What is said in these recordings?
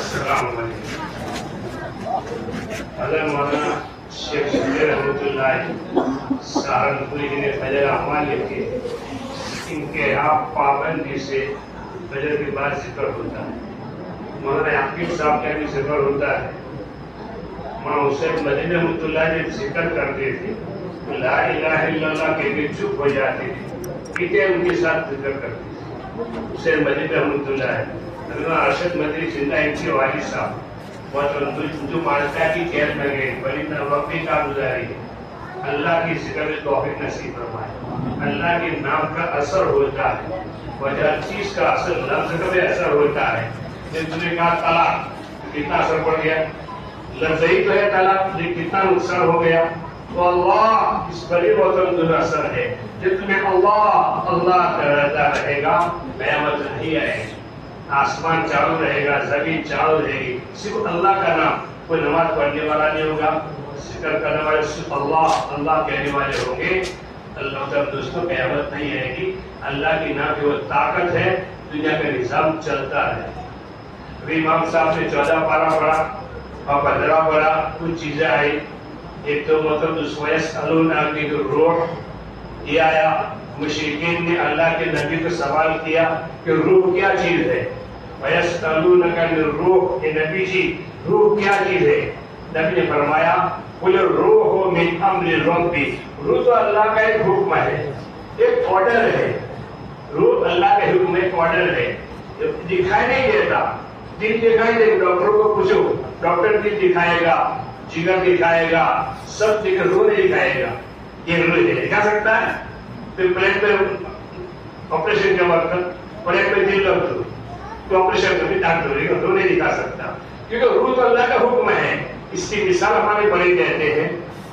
السلام علیکم. حضرت مولانا شیخ شبیر رحمۃ اللہ سہارنپوری جی نے فجر اعمال لکھے. ان کے آپ پابندی سے فجر کے بعد ذکر ہوتا ہے. مولانا عقیل صاحب کا بھی ذکر ہوتا ہے. مولانا حسین مدنی رحمۃ اللہ جب ذکر کرتے تھے تو لا الہ الا اللہ کہہ کے چپ ہو جاتے تھے. پیتے ان کے ساتھ ذکر کرتے تھے. حسین مدنی رحمۃ اللہ ہے. ارشد مدنی زندہ ان کے والد صاحب جو مالکہ کی جیل میں گئے بڑی وقتی کا گزاری ہے. اللہ کی ذکر توفیق نصیب فرمائے. اللہ کے نام کا اثر ہوتا ہے. وجہ چیز کا اثر لفظ کا بھی اثر ہوتا ہے. جب تم نے کہا طلاق کتنا اثر پڑ گیا. لفظ ہی تو ہے طلاق لیکن کتنا نقصان ہو گیا. تو اللہ اس بڑی بہت اثر ہے. جب تمہیں اللہ اللہ کرتا رہے گا قیامت نہیں آئے گی. آسمان چالو رہے گا, زمین چالو رہے گی. صرف اللہ کا نام. کوئی نماز پڑھنے والا نہیں ہوگا, ذکر کرنے والے صرف اللہ اللہ کہنے والے ہوں گے. اللہ تعالیٰ دوستوں قیامت نہیں آئے گی. اللہ کی نام کی وہ طاقت ہے, دنیا کا نظام چلتا ہے. ابھی امام صاحب نے 14 پارہ پڑھا اور 15 پڑھا. کچھ چیزیں آئی. ایک تو وَيَسْأَلُونَ کی جو روح یہ آیا. مشرکین نے اللہ کے نبی کو سوال کیا کہ روح کیا چیز ہے. وَيَسْأَلُونَكَ عَنِ الرُّوحِ, اے نبی جی روح کیا چیز ہے. نبی نے فرمایا قُلِ الرُّوحُ مِنْ أَمْرِ رَبِّ, روح تو اللہ کا ایک حکم ہے, ایک آرڈر ہے. روح اللہ کا حکم ایک آرڈر ہے. دکھائی نہیں دیتا. دل دکھائی دے. ڈاکٹر کو پوچھو, ڈاکٹر دل دکھائے گا, جگر دکھائے گا, سب دکھ, روح نہیں دکھائے گا. یہ روح ہے, دکھا سکتا ہے. پھر پلیٹ پہ آپریشن کے وقت پلیٹ پہ دل رکھ دو تو آپریشن کبھی ڈاکٹر روح نہیں دکھا سکتا, کیونکہ روح تو اللہ کا حکم ہے. اس کی مثال ہمارے بڑے کہتے ہیں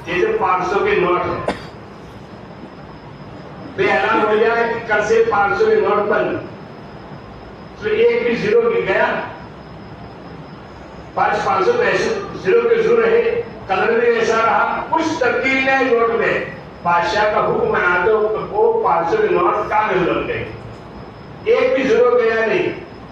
جیسے 500 کے نوٹ ہے. بے اعلان ہو جائے کہ کل سے 500 کے نوٹ بند, تو ایک بھی زیرو گر گیا. 500 پیسے زیرو کے زیرو رہے, کلر بھی ایسا رہا, کچھ تبدیل نہیں نوٹ میں. بادشاہ کا حکم ہے تو وہ 500 کے نوٹ کاغذ بن گئے. ایک بھی زیرو گیا نہیں.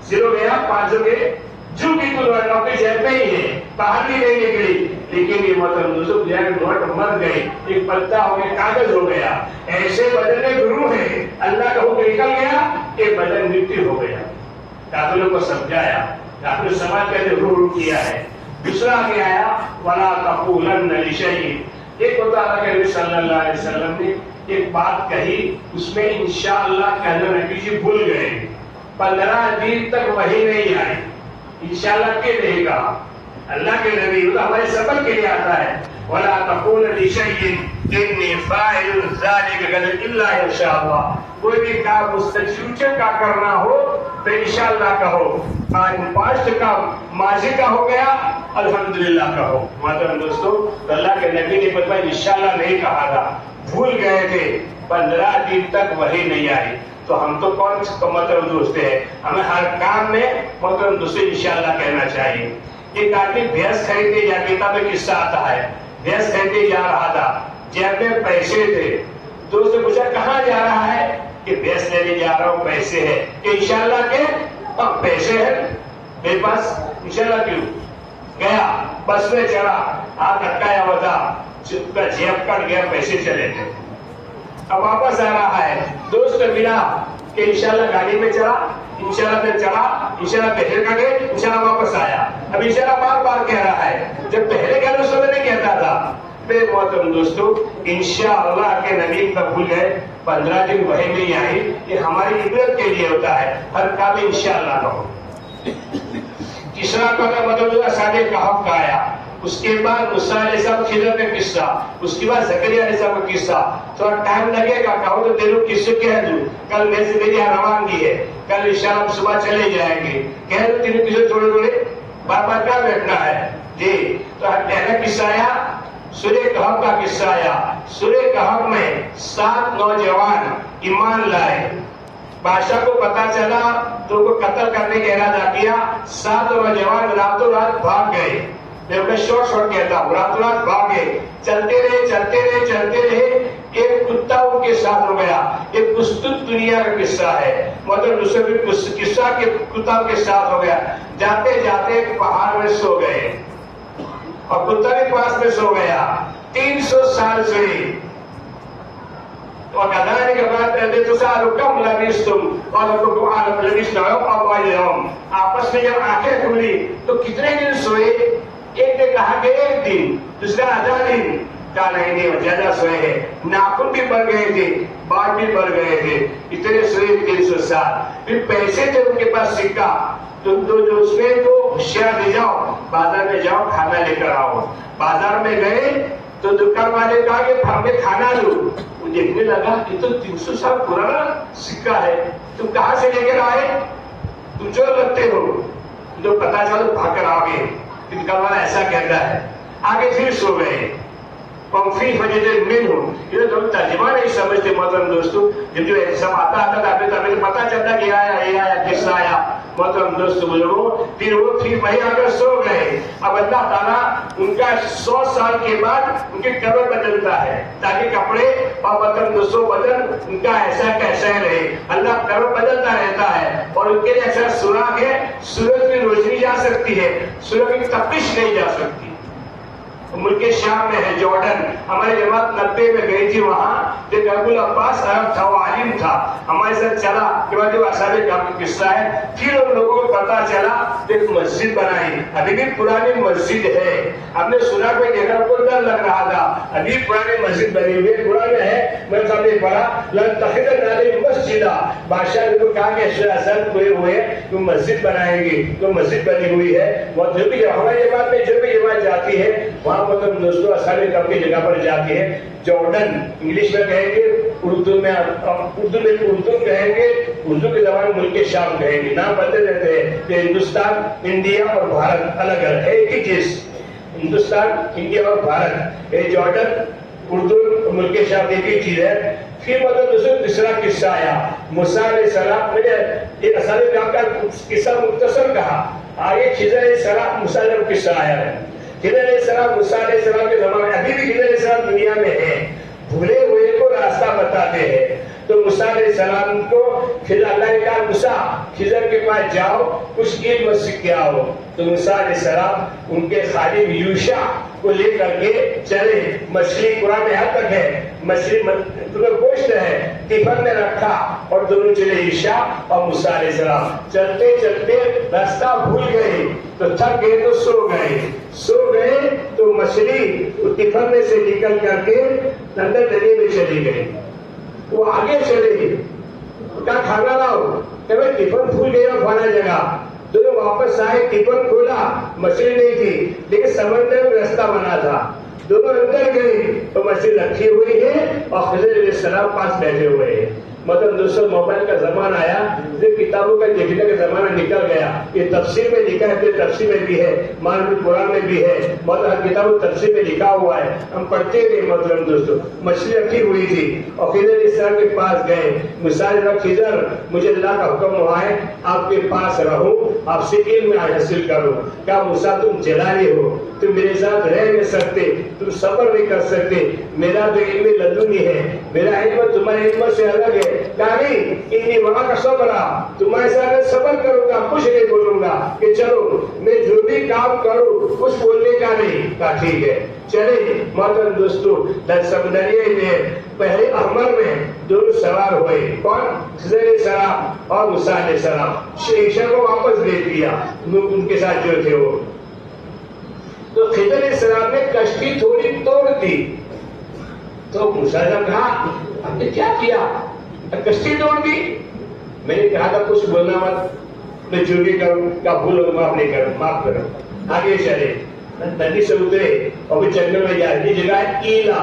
زیرو گیا 500 کے جو کی تو نوٹ جیب میں ہی ہے, باہر بھی نہیں نکلی. لیکن یہ مطلب نوٹ مر گئے, ایک پتا ہو گیا, کاغذ ہو گیا. ایسے بدن میں گرو ہے, اللہ کا حکم نکل گیا, ایک بدن مٹی ہو گیا. کافروں کو سمجھایا, کافر سمجھ کر روح کیا ہے. دوسرا کیا آیا وَلَا تَقُولَنَّ لِشَيْءٍ. ایک ہوتا ہے کہ نبی صلی اللہ علیہ وسلم نے ایک بات کہی, اس میں انشاءاللہ کہنا نبی جی بھول گئے. 15 دن تک وہی نہیں آئی. انشاءاللہ کے رہے گا. اللہ کے نبی وہ ہمارے سبق کے لیے آتا ہے. وَلَا تَقُولَ لِشَيْءٍ إِنِّي فَاعِلٌ ذَلِكَ غَدًا إِلَّا إِنْ شَاءَ اللَّهُ. کوئی بھی کام مستقبل کا کرنا ہو تو انشاءاللہ کہو. پاسٹ کا ماضی کا ہو گیا الحمدللہ کہو. محترم دوستو, اللہ کے نبی نے فرمایا انشاءاللہ نہیں کہا تھا, بھول گئے تھے. 15 دن تک وہی نہیں آئی. تو ہم تو کون محترم دوست ہیں, ہمیں ہر کام میں محترم دوست انشاءاللہ کہنا چاہیے. ایک آدمی بھینس خریدنے یا کتاب میں قصہ آتا ہے. بھینس خریدنے جا رہا تھا, جیب میں پیسے تھے. دوست نے پوچھا کہاں جا رہا ہے, کہ بھینس لینے جا رہا ہوں, پیسے ہے. کہ انشاءاللہ کے پیسے ہے میرے پاس, انشاءاللہ کیوں. گیا بس میں چڑھا, ہاتھ اٹکایا ہوا تھا, جیب کٹ گیا, پیسے چلے گئے. اب واپس آ رہا ہے, دوست ملا کہ انشاءاللہ گاڑی میں چڑھا, انشاءاللہ میں چڑھا, انشاءاللہ پہلے کا گئے, انشاءاللہ واپس آیا. اب انشاءاللہ بار بار کہہ رہا ہے, جب پہلے کا دوستوں میں نہیں کہتا تھا. میرے محترم دوستو, انشاءاللہ کے نبی کا بھول گئے, 15 دن وہی نہیں آئی. یہ ہماری عبرت کے لیے ہوتا ہے, ہر کام انشاءاللہ کا ہو. تیسرا مطلب سادے کہف کا آیا. اس کے بعد موسیٰ علیہ السلام خضر کا قصہ, اس کے بعد زکریا علیہ السلام کا قصہ. تھوڑا ٹائم لگے گا, کہو تو تیرے قصے کہہ دوں, کل میں سے میری روانگی ہے, کل انشاءاللہ صبح چلے جائیں گے. کہہ دوں تیرے قصے تھوڑے تھوڑے, بار بار کیا بیٹھنا ہے جی. تو پہلا قصہ آیا سورہ کہف کا قصہ آیا. سورہ کہف میں 7 نوجوان ایمان لائے. بادشاہ کو پتا چلا تو وہ قتل کرنے کا ارادہ کیا. 7 نوجوان راتوں رات بھاگ گئے. میں شورٹ کہتا ہوں, راتوں رات بھاگے, چلتے رہے چلتے رہے چلتے رہے. ایک کتا ان کے ساتھ ہو گیا. ایک قسطنطنیہ دنیا کا قصہ ہے. مطلب دوسرے بھی قصہ کے کتا کے ساتھ ہو گیا. جاتے جاتے ایک پہاڑ میں سو گئے اور کتا کے پاس میں سو گیا. 300 سال سے اور کہنے کے بعد کم لبستم اور آپس میں جب آنکھیں کھلی تو کتنے دن سوئے؟ ایک نے کہا کہ 1 دن، دوسرا آدھا دن. کہا نہیں زیادہ سوئے ہیں. ناخن بھی بڑھ گئے تھے، بال بھی بڑھ گئے تھے، اتنے سوئے 300 سال. پھر پیسے تھے ان کے پاس سکہ، تو اس میں تو ہوشیار لے جاؤ، بازار میں جاؤ کھانا لے کر آؤ. بازار میں گئے تو دکان والے کہا کہ ہمیں کھانا دو. وہ دیکھنے لگا کہ تو 300 سال پرانا سکہ ہے، تم کہاں سے لے کر آئے؟ تم جو لگتے ہو. تو پتا چلا بھاگ کر آگے دکان والا ایسا کہتا ہے. آگے پھر سو گئے. یہ تو ترجمہ نہیں سمجھتے محترم دوستو. جو سب آتا تھا پتا چلتا کہ یہ آیا کس آیا. محترم دوستو بزرگوں، پھر وہ وہیں آ کر سو گئے. اب اللہ تعالیٰ ان کا 100 سال کے بعد ان کے قبر بدلتا ہے تاکہ کپڑے اور محترم دوستو بدن ان کا ایسا کیسا رہے. اللہ قبر بدلتا رہتا ہے اور ان کے لیے ایسا سوراخ ہے، سورج کی روشنی جا سکتی ہے، سورج کی تپش نہیں جا سکتی. ملک شام میں ہے جارڈن. ہماری جماعت 90 میں گئی تھی وہاں. ایک ابو العباس عرب تھا، وہ عالم تھا، ہمارے ساتھ چلا کہ جو اصحاب کہف کا قصہ ہے. پھر ان لوگوں کو پتا چلا ایک مسجد بنائی. ابھی بھی پرانی مسجد ہے. ہم نے سنا کوئی دیکھا کو ڈر لگ رہا تھا. ابھی پرانی مسجد بنی ہوئی ہے، پرانا ہے. میں سب نے پڑھا لن تخذ علیہ مسجدہ. بادشاہ نے کہا کہ اثر پورے ہوئے تو مسجد بنائیں گے. تو مسجد بنی ہوئی ہے. وہ جو بھی ہماری جماعت میں جو بھی جماعت جاتی ہے وہاں مطلب دوستوں اصحاب کہف کی جگہ پر جاتی ہے. جارڈن انگلش میں کہیں گے، اردو میں اردو کہیں گے، اردو کی زبان ملک شام کہیں گے. نام بدلتے رہتے ہیں کہ ہندوستان، انڈیا اور بھارت الگ الگ ہے، ایک ہی چیز. ہندوستان، انڈیا اور بھارت. یہ جارڈن، اردو، ملک شام ایک ہی چیز ہے. پھر مطلب دوسرا تیسرا قصہ آیا. موسیٰ علیہ السلام. میں نے ایک اصحاب کہف کا قصہ مختصر کہا. آگے خضر علیہ السلام موسیٰ علیہ السلام قصہ آیا ہے. خضر علیہ السلام موسیٰ علیہ السلام کے زمانے میں، ابھی بھی خضر علیہ السلام دنیا میں ہے. بھولے ہوئے کو راستہ بتاتے ہیں. تو موسیٰ علیہ السلام کو خضر اللہ نے کہا موسیٰ خضر کے پاس جاؤ کچھ علم سیکھ کے آؤ. تو موسیٰ علیہ السلام ان کے خادم یوشع کو لے کر کے چلے. مچھلی قرآن میں یہاں تک ہے، مچھلی گوشت ہے، ٹفن میں رکھا اور دونوں چلے یوشع اور موسیٰ علیہ السلام. چلتے چلتے راستہ بھول گئے تو تھک گئے تو سو گئے تو مچھلی ٹفن میں سے نکل کر کے اندر دریا میں چلی گئی. وہ آگے چلے کہا کھانا لاؤ. کہ بھائی ٹفن بھول گیا فلاں جگہ. دونوں واپس آئے، ٹفن کھولا، مچھلی نہیں تھی لیکن سمندر میں راستہ بنا تھا. دونوں اندر گئے تو مچھلی رکھی ہوئی ہے اور خضر علیہ السلام پاس بیٹھے ہوئے ہیں. مطلب دوستوں موبائل کا زمانہ آیا، کتابوں کا دیکھنے کا زمانہ نکل گیا. یہ تفسیر میں لکھا ہے، تفسیر میں بھی ہے، معنی قرآن میں بھی ہے. مطلب کتاب تفسیر میں لکھا ہوا ہے، ہم پڑھتے تھے. مطلب دوستوں مچھلی رکھی ہوئی تھی اور خضر علیہ السلام کے پاس گئے. مثال خضر مجھے اللہ کا حکم ہوا ہے آپ کے پاس رہوں، آپ سے علم حاصل کروں. کیا موسیٰ تم جلالی ہو، تم میرے ساتھ رہ نہیں سکتے، تم صبر نہیں کر سکتے. میرا تو علم لدنی ہے، میرا علم تمہارے علم سے الگ ہے. کہ وہاں کا صبر تمہارے ساتھ صبر کروں گا، کچھ نہیں بولوں گا. کہ چلو میں جو بھی کام کروں کچھ بولنے کا نہیں. کہا ٹھیک ہے چلے. محترم دوستو سمندریہ میں پہلے احمر میں دونوں سوار ہوئے. کون؟ خضر علیہ السلام اور موسیٰ علیہ السلام. عیسیٰ کو واپس بھیج دیا ان کے ساتھ جو تھے وہ. تو خضر علیہ السلام نے کشتی تھوڑی توڑ دی. تو موسیٰ علیہ السلام کہا ہم نے کیا کیا؟ کشتی توڑ دی. میں نے کہا تھا کچھ بولنا مت، میں جو بھی کروں کیا بھول معاف نہیں کروں، معاف کرو. آگے چلے، ندی سے اترے اور پھر جنگل میں جائے. یہ جگہ ہے ایلا،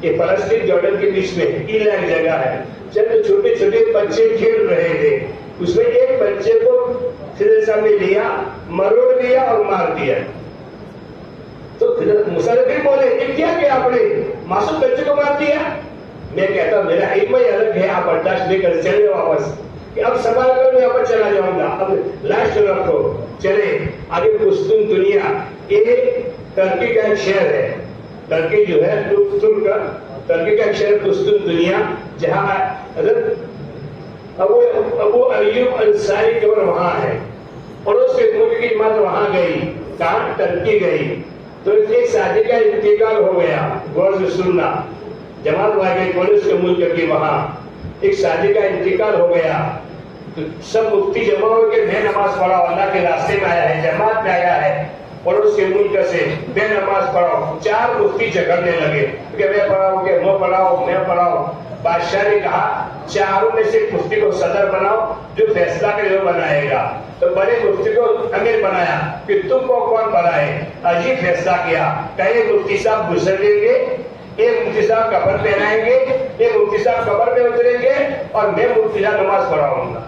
یہ فلسطین جارڈن کے بیچ میں ایلا ایک جگہ ہے. چند چھوٹے چھوٹے بچے کھیل رہے تھے. اس میں ایک بچے کو خضر صاحب نے لیا، مروڑ دیا اور مار دیا. تو موسیٰ بھی بولے یہ کیا آپ نے معصوم بچے کو مار دیا؟ میں کہتا ہوں میرا علم ہی الگ ہے، آپ برداشت نہیں کر چلے واپس. کہ اب سوال کر میں واپس چلا جاؤں گا. اب لاسٹ رکھو چلے آگے. قسطنطنیہ یہ ترکی کا ایک شہر ہے. ترکی جو ہے ترک ترکی کا شہر قسطن دنیا، جہاں حضرت ابو ایوب انصاری قبر وہاں ہے، اور اس کے ملک کی جماعت وہاں گئی، کہاں ترکی گئی، تو ایک شادی کا انتقال ہو گیا، غور سے سننا، جماعت وہاں گئی پولیس کے ملک کی، وہاں ایک شادی کا انتقال ہو گیا، تو سب مفتی جمع ہو کے میں نماز پڑھاؤ، اللہ کے راستے میں آیا ہے، جماعت میں آیا ہے، اور اس کے ملک سے میں نماز پڑھاؤ، چار مفتی جھگڑنے لگے کہ میں پڑھاؤں کہ وہ پڑھاؤ میں پڑھاؤ۔ بادشاہ نے کہا چاروں میں سے مفتی کو صدر بناؤ، جو فیصلہ کرے وہ بنائے گا، تو بڑے مفتی کو امیر بنایا کہ تم کو کون بنائے، عجیب فیصلہ کیا، کئی مفتی صاحب گزریں گے، ایک مفتی صاحب قبر پہ رہیں گے، ایک مفتی صاحب قبر میں اتریں گے، اور میں مفتی صاحب نماز پڑھاؤں گا۔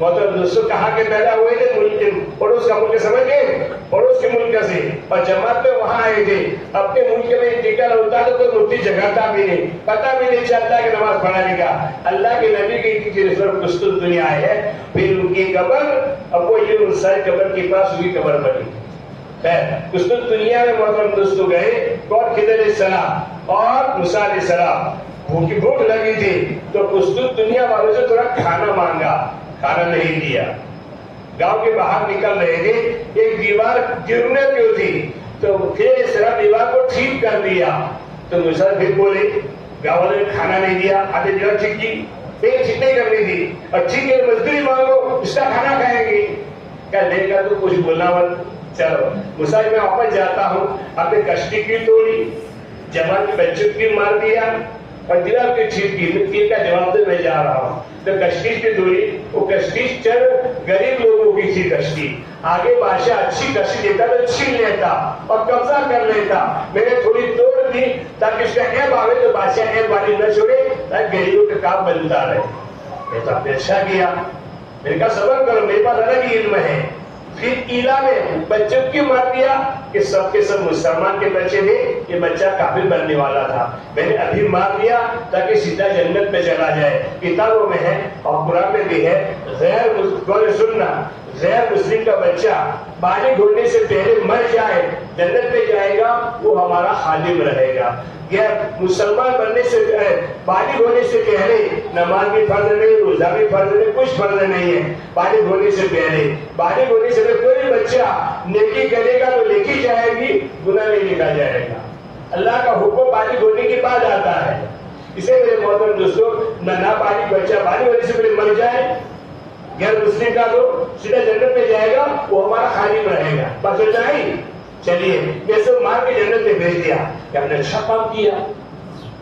محترم دوستو، کہاں کے پیدا ہوئے تھے؟ پڑوس کا ملک سمجھ گئے، پڑوس کے ملک سے، اور جماعت میں وہاں آئے تھے، اپنے ملک میں انتقال ہوتا تو کوئی مفتی جھگڑتا بھی نہیں، پتہ بھی نہیں چلتا کہ نماز پڑھانے کا۔ اللہ کے نبی کی قسطن دنیا آئے ہے، پھر ان کی قبر ابو ایوب انصاری قبر کے پاس ہوئی قبر بنی۔ قسطن دنیا میں محترم دوستو گئے، اور خضر علیہ السلام اور موسیٰ علیہ السلام، بھوک لگی تھی تو قسطن دنیا والوں سے تھوڑا کھانا مانگا، کھانا نہیں دیا۔ گاؤں کے باہر نکل رہے تھے، ایک دیوار گرنے پہ تھی، تو پھر اس طرح دیوار کو ٹھیک کر دیا، تو موسیٰ پھر بولے، گاؤں والوں نے کھانا نہیں دیا، آدھے دیوار ٹھیک کی، پھر ٹھیک نہیں کرنی تھی، اور ٹھیک ہے مزدوری مانگو، اس کا کھانا کھائیں گے، کیا لے کر تو کچھ بولنا مت، چلو موسیٰ میں واپس جاتا ہوں، اپنے کشتی کی توڑی، جوان کے بچوں کی مار دیا، اور دیوار کی ٹھیک کی، تیر کا جواب دے میں جا رہا ہوں، تو کشتی کی دوری، وہ کشتی چند غریب لوگوں کی تھی کشتی، آگے بادشاہ اچھی کشتی دیتا تو چھین لیتا اور قبضہ کر لیتا، میں نے تھوڑی توڑ دی تاکہ اس کا عیب آوے تو بادشاہ عیب والی نہ چھوڑے، تاکہ غریبوں کا کام بنتا رہے۔ میں تو اپنے اچھا کیا، میں نے کہا صبر کرو، میرے پاس الگ علم ہے۔ پھر ایلا میں بچوں کی مار دیا کہ سب کے سب مسلمان کے بچے تھے، یہ بچہ کافر بننے والا تھا، میں نے ابھی مار دیا تاکہ سیدھا جنت میں چلا جائے۔ کتابوں میں ہے اور قرآن میں بھی ہے، غیر مسلم کا بچہ بالغ ہونے سے پہلے مر جائے جنت میں جائے گا، وہ ہمارا خادم رہے گا۔ مسلمان بننے سے بالغ ہونے سے پہلے نماز بھی فرض نہیں، روزہ بھی فرض نہیں، کچھ فرض نہیں ہے۔ بالغ ہونے سے پہلے کوئی بچہ نیکی کرے گا تو لکھی جائے گی، گناہ نہیں لکھا جائے گا۔ اللہ کا حکم بالغ ہونے کے بعد آتا ہے۔ اسے میرے محترم دوستو، نابالغ بچہ بالغ ہونے سے پہلے مر جائے، غیر مسلم کا تو سیدھا جنت میں جائے گا، وہ ہمارا خادم رہے گا، بس اتنا ہی۔ چلیے جیسے مار کے جنت میں بھیج دیا کہ ہم نے اچھا کام کیا،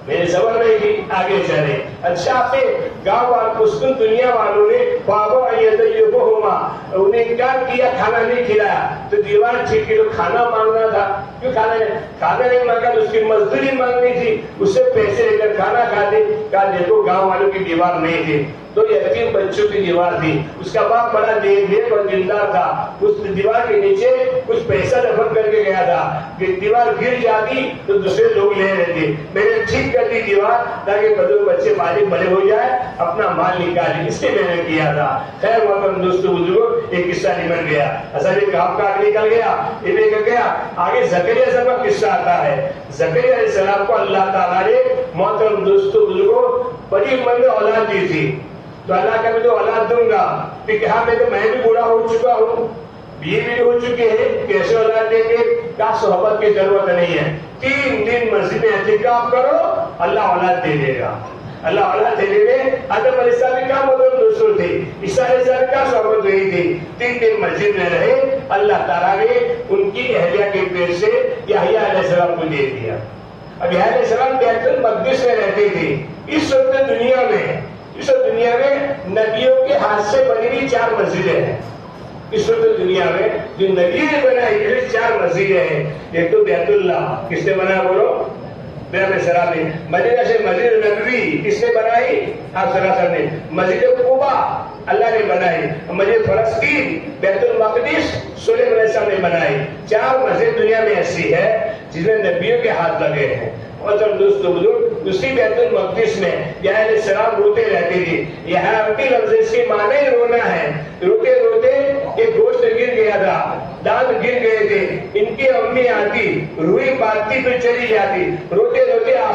میرے صبر نہیں کی، آگے چلے۔ اچھا اپنے گاؤں والوں قسطن دنیا والوں نے بابا ایدیبہما انہیں انکار کیا، کھانا نہیں کھلایا، تو دیوار ٹھیک کی، تو کھانا مانگنا تھا، کیوں کھانا نہیں مانگا، تو اس کی مزدوری مانگنی تھی، اس سے پیسے لے کر کھانا کھاتے۔ کہا دیکھو گاؤں والوں کی دیوار نہیں تھی، تو یتیم بچوں کی دیوار تھی، اس کا باپ بڑا نیک اور دیندار تھا، اس دیوار کے نیچے کچھ پیسہ دفن کر کے گیا تھا کہ دیوار گر جاتی تو دوسرے لوگ لے لیتے، میں نے ٹھیک کر دی دیوار تاکہ بدو بچے مالک بڑے ہو جائے، اپنا مال نکالے، اس لیے میں نے کیا تھا۔ خیر محترم دوستو بزرگوں، ایک قصہ نکل گیا، اصل ایک گاؤں کا نکل گیا، یہ نکل گیا۔ آگے زکریا صاحب کا قصہ آتا ہے۔ زکریا علیہ السلام کو اللہ تعالیٰ نے محترم دوستو بزرگوں بڑی عمر میں اولاد دی تھی، تو اللہ کا میں تو اولاد دوں گا، پھر کہا میں بھی بوڑھا ہو چکا ہوں، یہ بھی ہو چکے ہیں، کیسے اولاد دیں گے؟ کیا صحبت کی ضرورت نہیں ہے، 3 دن مسجد میں اعتکاف کرو، اللہ اولاد دے دے گا۔ اللہ اولاد دے دے گا۔ آدم علیہ السلام کی کیا مدد دوستوں تھی، عیسیٰ علیہ السلام کا صحبت ہوئی تھی، 3 دن مسجد میں رہے، اللہ تعالیٰ نے ان کی اہلیہ کے پیٹ سے یحییٰ علیہ السلام کو دے دیا۔ اب یحییٰ علیہ السلام بیت المقدس میں رہتے تھے۔ اس وقت دنیا میں نبیوں کے ہاتھ سے بنی ہوئی 4 مسجدیں ہیں۔ اس وقت دنیا میں جو نبی نے بنائی 4 مسجدیں ہیں۔ ایک تو بیت اللہ، کس نے بنایا بولو؟ نبی علیہ السلام نے۔ مسجد نبوی کس نے بنائی؟ آپ صلی اللہ علیہ وسلم نے۔ مسجد قباء اللہ نے بنائی۔ مسجد فلسطین، بیت المقدس سلیمان علیہ السلام نے بنائی۔ 4 مسجد دنیا میں ایسی ہے جس میں نبیوں کے ہاتھ لگے ہیں۔ اور دوستو بزرگ، اسی بیت المقدس میں یحییٰ علیہ السلام روتے رہتے تھے۔ یہاں کی لفظ اس کی معنی ہی رونا ہے۔ روتے روتے ایک گوشت گر گیا تھا، دانت گر گئے تھے، ان کی امی آتی، روئی باندھتی پھر چلی جاتی، روتے روتے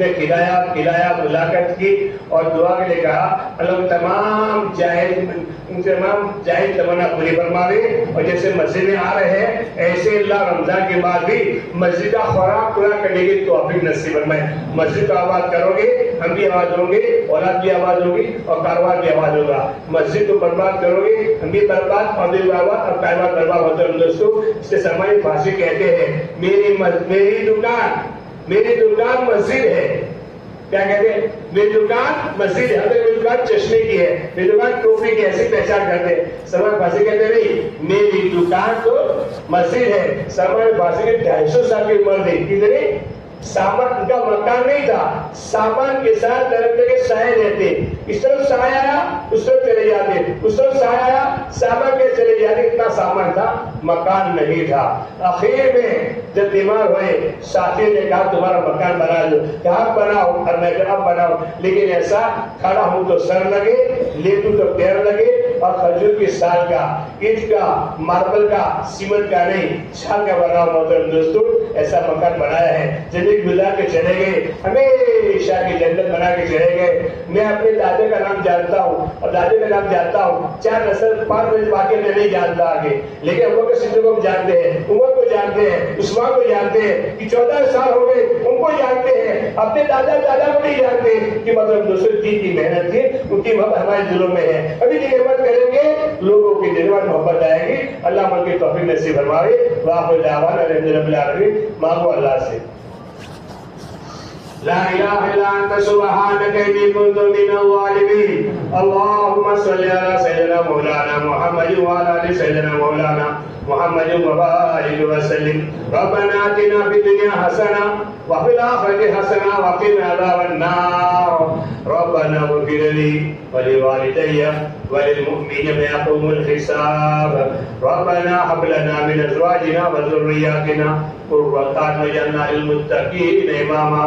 نے کھلایا ملاقات کی اور دعا کے لیے کہا اللہ تمام جائز تمنا پوری فرماوے، اور جیسے مسجد میں آ رہے ہیں ایسے اللہ رمضان کے بعد بھی مسجد کا خوراک پورا کرنے کی توفیق نصیب فرمائے۔ مسجد کو آباد کرو گے ہم بھی آواز ہوں گے، اولاد بھی آواز ہوگی اور کاروبار بھی آواز ہوگا۔ مسجد کو برباد کرو گے ہم بھی برباد اور بھی برباد اور کاروبار برباد ہوتا ہے۔ دوستوں اس سے سرمایہ فارسی کہتے ہیں میری دکان مسجد ہے، کیا کہتے ہیں؟ میری دکان مسجد ہے، میری دکان چشمے کی ہے، میری دکان ٹوپی کی، ایسی پہچان کرتے ہیں۔ سرمایہ فارسی کہتے ہیں نہیں، میری دکان تو مسجد ہے۔ سرمایہ فارسی کے 250 سال کی عمر تھی، کتنی؟ سامان ان کا مکان نہیں تھا، سامان کے ساتھ درخت کے سائے رہتے، اس طرف سایہ آیا اس طرف چلے جاتے، اس طرف سایہ آیا سامان کے چلے جاتے، اتنا سامان تھا، مکان نہیں تھا۔ آخر میں جب بیمار ہوئے ساتھی نے کہا تمہارا مکان بنا لو، کہاں بناؤ؟ اور میں کہا بناؤ، لیکن ایسا کھڑا ہوں تو سر لگے، لیٹوں تو پیر لگے، اور کھجور کی سال کا، اینٹ کا، ماربل کا، سیمنٹ کا نہیں، چھال کا بناؤ۔ محترم دوستوں ایسا مکان بنایا ہے، زندگی گزار کے چلے گئے، ہمیشہ کی جنت بنا کے چلے گئے۔ میں اپنے دادے کا نام جانتا ہوں اور دادے کا نام جانتا ہوں، 4 نسل 5 نسل باقی میں نہیں جانتا آگے، لیکن ابو بکر صدیق کو جانتے ہیں، عمر کو جانتے ہیں، عثمان کو جانتے ہیں کہ 14 سال ہو گئے ان کو جانتے ہیں، اپنے دادا کو نہیں جانتے کہ مطلب دوسرے دین کی محنت تھی، ان کی محبت ہمارے دلوں میں ہے۔ ابھی کی محبت کریں گے لوگوں کی دل میں محبت آئے گی۔ اللہ عمل کی توفیق نصیب فرمائے۔ وآخر دعوانا الحمد للہ رب العالمین۔ مانگو اللہ سے۔ لا إله إلا أنت سبحانك إني كنت من الظالمين اللهم صل على سيدنا مولانا محمد وعلى آل سيدنا مولانا محمد وبارك وسلم ربنا آتنا في الدنيا حسنة وفي الآخرة حسنة وقنا عذاب النار ربنا اغفر لي ولوالدي وللمؤمنين يوم يقوم الحساب ربنا هب لنا من أزواجنا وذرياتنا قرة أعين واجعلنا للمتقين إماما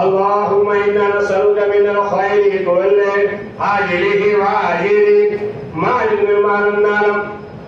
اللهم إنا نسألك من الخير كله عاجله وآجله ما علمنا وما لم نعلم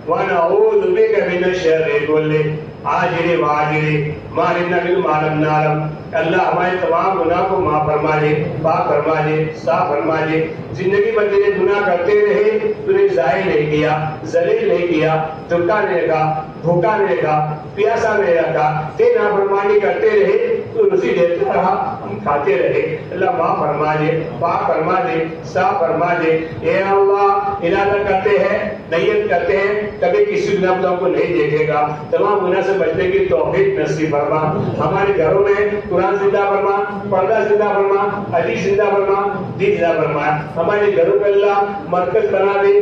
ونعوذ بك من الشر كله عاجله وآجله ما علمنا وما لم نعلم۔ اللہ ہمارے تمام گناہ کو معاف فرما دے، پاک فرما دے، صاف فرما دے۔ زندگی میں تیرے گناہ کرتے رہے، تو نے ضائع نہیں کیا، ذلیل نہیں کیا، دھکا نہیں رکھا، بھوکا نہیں رکھا، پیاسا نہیں رکھا، تیری نافرمانی کرتے رہے تو روزی دیتا رہا، ہم کھاتے رہے۔ اللہ معاف فرما دے، پاک فرما دے، صاف فرما دے۔ اے اللہ ارادہ کرتے ہیں، نیت کرتے ہیں، کبھی کسی گناہ کو نہیں دیکھے گا، تمام گناہ سے بچنے کی توفیق نصیب فرما۔ ہمارے گھروں میں قرآن زندہ فرما، پردہ زندہ فرما، حدیث زندہ فرما، دین زندہ فرما۔ ہمارے گھروں پہ اللہ مرکز بنا دے،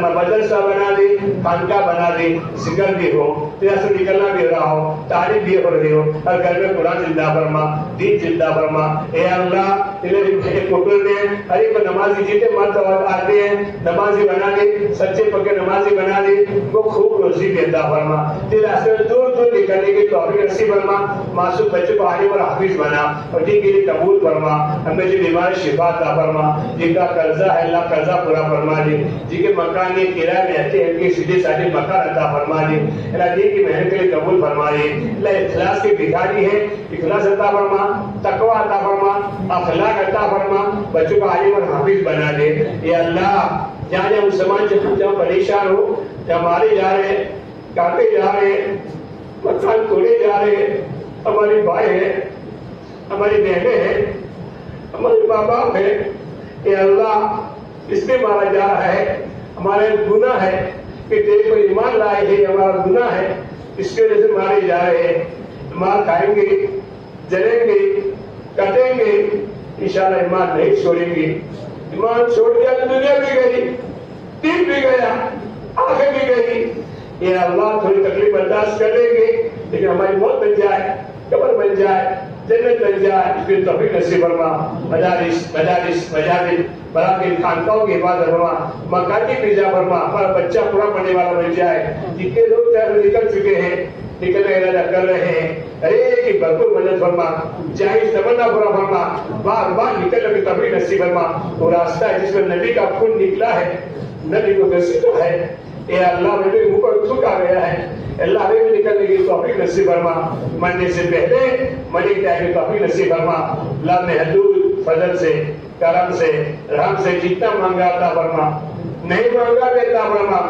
مدرسہ بنا دے، خانقاہ بنا دے، ذکر بھی ہو، تیرا سے نکلنا بھی رہا ہو، تعریف بھی ہو رہی ہو، ہر گھر میں قرآن زندہ فرما، دین زندہ فرما۔ اے اللہ تیرے کوٹل میں ہر ایک نمازی جیتے مرد آتے ہیں، نمازی بنا دے، سچے پکے نمازی بنا دے، وہ خوب روزی بھی عطا فرما۔ تیرے راستے میں دور دور نکلنے کی توفیق نصیب فرما۔ معصوم بچوں کو عالم اور حافظ بنا اور دین کے لیے قبول فرما۔ ہمیں جو بیمار شفا عطا فرما، جن کا قرضہ ہے اللہ قرضہ پورا فرما دے، جن کے مکان نہیں کرایہ میں رہتے ہیں ان کے سیدھے سادے مکان عطا فرما دے۔ اللہ دین کی محنت کے لیے قبول فرما دے۔ اللہ اخلاص کے بھکاری ہے، اخلاص عطا فرما، تقوی عطا فرما، اخلاق عطا فرما، بچوں کو عالم اور حافظ بنا دے۔ اے اللہ جہاں جہاں مسلمان جہاں پریشان ہو، جہاں مارے جا رہے ہیں، کاٹے جا رہے ہیں، مکان توڑے جا رہے ہیں، ہمارے بھائی ہیں، ہماری بہنیں ہیں، ہمارے ماں باپ ہیں، اے اللہ اس میں مارا جا رہا ہے، ہمارے گناہ ہے کہ تیرے کو ایمان لائے ہیں، ہمارا گناہ ہے اس کی وجہ سے مارے جا رہے ہیں۔ مار کھائیں گے، جلیں گے، کٹیں گے، انشاءاللہ ایمان نہیں چھوڑیں گے۔ ایمان چھوڑ دیا تو دنیا بھی گئی، دین بھی گیا، آنکھیں بھی گئی۔ اے اللہ تھوڑی تکلیف برداشت کر لیں گے، لیکن ہماری موت بن جائے، قبر بن جائے، جنت بن جائے، اس کی توفیق نصیب فرما۔ مجالس براکین خانقاہوں کی حفاظت فرما، مکان کی فضا فرما، ہمارا بچہ پورا پڑھنے والا بن جائے۔ جتنے لوگ نکل چکے ہیں، نکلنے کا ارادہ کر رہے ہیں، ایک ہی بھرپور مدد فرما، جائز تمنا پورا فرما، بار بار نکلنے کی توفیق نصیب فرما۔ وہ راستہ ہے جس میں نبی کا خون نکلا ہے، نبی کو گھسیٹا ہے، اے اللہ نبی کے منہ پر تھوکا گیا ہے، اللہ ہمیں بھی نکلنے کی توفیق نصیب فرما، مرنے سے پہلے مرنے کی توفیق نصیب فرما، اللہ محدود فضل سے، کرم سے، رحم سے جتنا مانگا عطا فرما، نہیں مانگا بھی عطا فرما،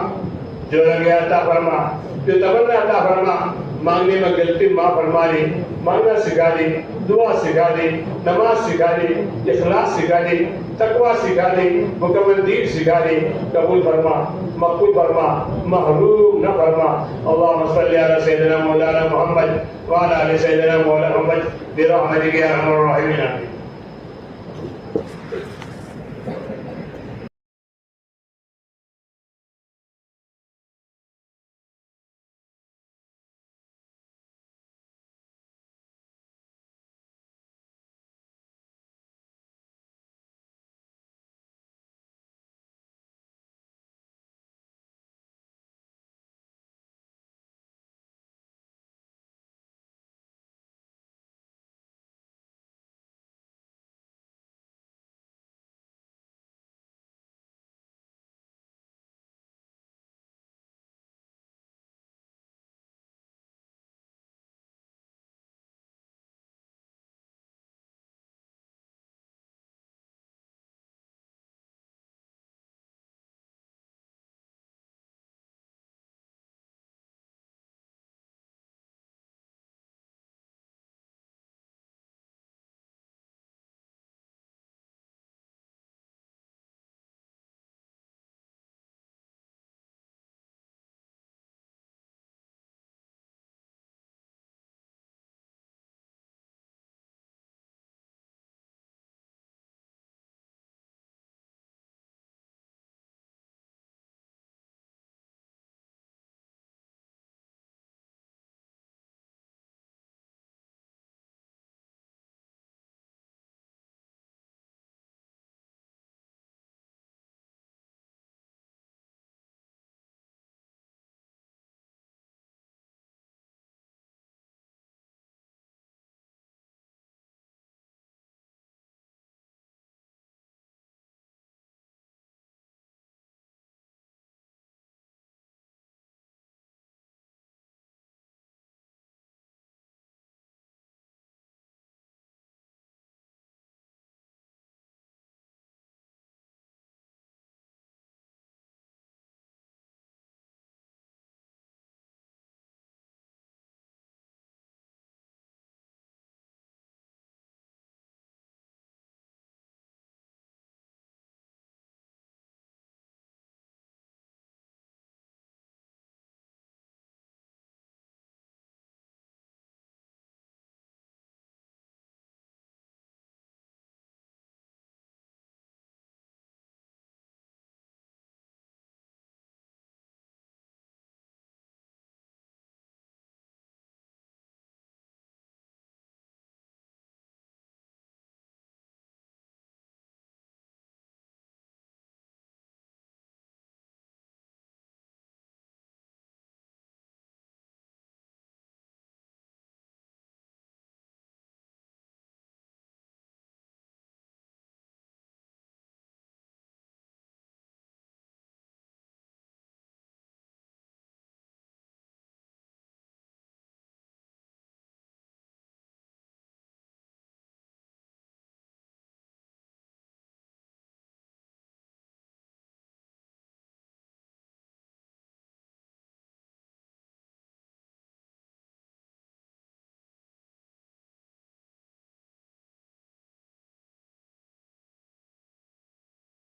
جو لگے عطا فرما، جو تمنا عطا فرما، مانگنے میں غلطی معاف فرما دے، مانگنا سکھا دے، دعا سکھا دے، نماز سکھا دے، اخلاص سکھا دے، تقوی سکھا دے، مکمل دین سکھا دے، قبول فرما، مقبول فرما، محروم نہ فرما۔ اللہم صلی علی سیدنا مولانا محمد وعلی آل سیدنا مولانا محمد برحمتک یا ارحم الراحمین۔